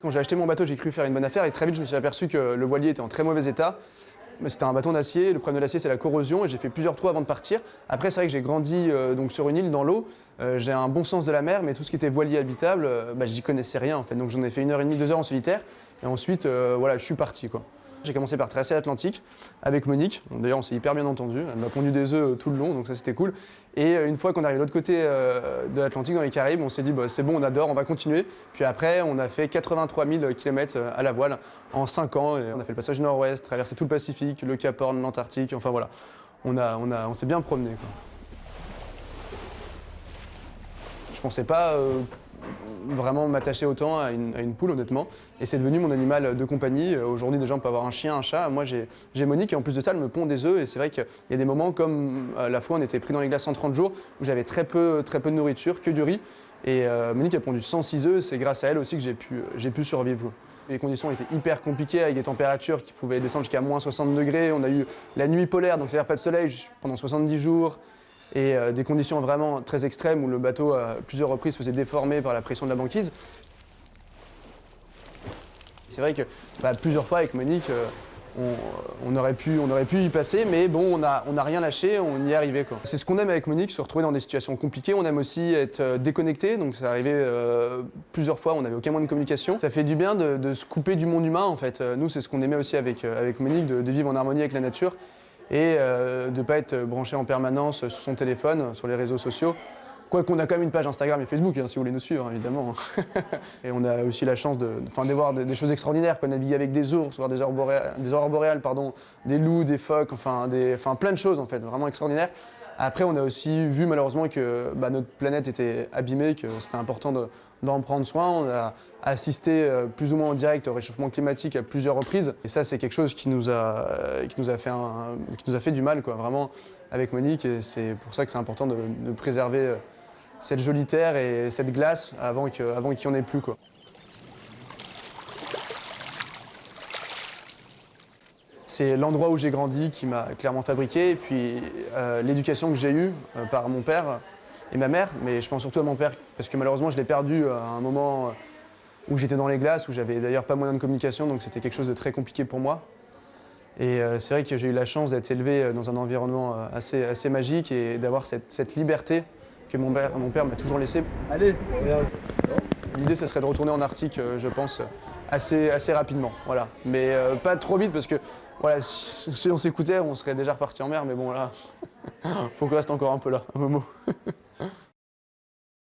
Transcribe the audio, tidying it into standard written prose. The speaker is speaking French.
Quand j'ai acheté mon bateau, j'ai cru faire une bonne affaire et très vite je me suis aperçu que le voilier était en très mauvais état. C'était un bâton d'acier, le problème de l'acier c'est la corrosion et j'ai fait plusieurs trous avant de partir. Après c'est vrai que j'ai grandi donc sur une île dans l'eau, j'ai un bon sens de la mer mais tout ce qui était voilier habitable, j'y connaissais rien en fait. Donc j'en ai fait 1h30, 2 heures en solitaire et ensuite voilà, je suis parti quoi. J'ai commencé par traverser l'Atlantique avec Monique. D'ailleurs, on s'est hyper bien entendu. Elle m'a pondu des œufs tout le long, donc ça c'était cool. Et une fois qu'on arrive de l'autre côté de l'Atlantique, dans les Caraïbes, on s'est dit c'est bon, on adore, on va continuer. Puis après, on a fait 83 000 km à la voile en 5 ans. Et on a fait le passage nord-ouest, traversé tout le Pacifique, le Cap Horn, l'Antarctique. Enfin voilà, on s'est bien promené, quoi. Je pensais pas vraiment m'attacher autant à une poule, honnêtement. Et c'est devenu mon animal de compagnie. Aujourd'hui, déjà, on peut avoir un chien, un chat. Moi, j'ai Monique et en plus de ça, elle me pond des œufs. Et c'est vrai qu'il y a des moments comme la fois, on était pris dans les glaces 130 jours où j'avais très peu de nourriture, que du riz. Et Monique a pondu 106 œufs. C'est grâce à elle aussi que j'ai pu survivre. Les conditions étaient hyper compliquées avec des températures qui pouvaient descendre jusqu'à moins 60 degrés. On a eu la nuit polaire, donc c'est-à-dire pas de soleil pendant 70 jours. Et des conditions vraiment très extrêmes où le bateau, à plusieurs reprises, se faisait déformer par la pression de la banquise. C'est vrai que plusieurs fois avec Monique, on aurait pu y passer, mais bon, on a rien lâché, on y est arrivé, quoi. C'est ce qu'on aime avec Monique, se retrouver dans des situations compliquées. On aime aussi être déconnecté, donc ça arrivait plusieurs fois, on n'avait aucun moyen de communication. Ça fait du bien de se couper du monde humain, en fait. Nous, c'est ce qu'on aimait aussi avec Monique, de vivre en harmonie avec la nature et de ne pas être branché en permanence sur son téléphone, sur les réseaux sociaux. Quoiqu'on a quand même une page Instagram et Facebook, hein, si vous voulez nous suivre, évidemment. Et on a aussi la chance de voir des choses extraordinaires, naviguer avec des ours, voir des aurores boréales, des loups, des phoques, plein de choses en fait, vraiment extraordinaires. Après, on a aussi vu malheureusement que notre planète était abîmée, que c'était important d'en prendre soin. On a assisté plus ou moins en direct au réchauffement climatique à plusieurs reprises. Et ça, c'est quelque chose qui nous a fait du mal, quoi, vraiment, avec Monique. Et c'est pour ça que c'est important de préserver cette jolie terre et cette glace avant qu'il n'y en ait plus, quoi. C'est l'endroit où j'ai grandi qui m'a clairement fabriqué, et puis l'éducation que j'ai eue par mon père et ma mère, mais je pense surtout à mon père, parce que malheureusement je l'ai perdu à un moment où j'étais dans les glaces, où j'avais d'ailleurs pas moyen de communication, donc c'était quelque chose de très compliqué pour moi. Et c'est vrai que j'ai eu la chance d'être élevé dans un environnement assez magique et d'avoir cette liberté que mon père m'a toujours laissée. Allez, L'idée, ce serait de retourner en Arctique, je pense, assez rapidement. Voilà. Mais pas trop vite, parce que voilà, si on s'écoutait, on serait déjà reparti en mer. Mais bon, là, faut qu'on reste encore un peu là, un moment.